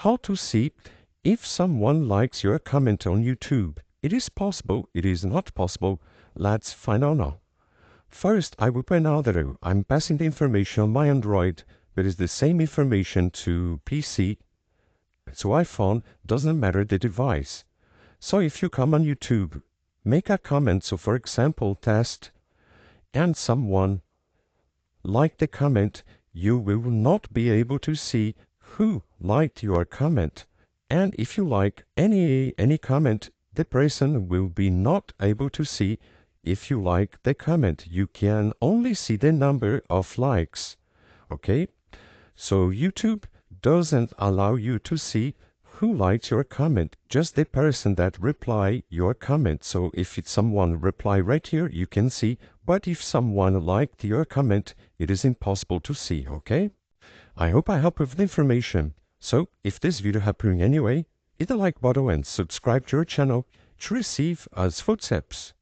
how to see if someone likes your comment on YouTube. It is possible, it is not possible. Let's find out now. First, I will point out that I'm passing the information on my Android, but it's the same information to PC. So iPhone, doesn't matter the device. So if you come on YouTube, make a comment. So for example, test, and someone like the comment, you will not be able to see who liked your comment. And if you like any comment, the person will be not able to see if you like the comment. You can only see the number of likes. Okay? So YouTube doesn't allow you to see who likes your comment, just the person that reply your comment. So if it's someone reply right here, you can see, but if someone liked your comment, it is impossible to see, okay? I hope I helped with the information. So if this video helped you in any way, hit the like button and subscribe to our channel to receive us footsteps.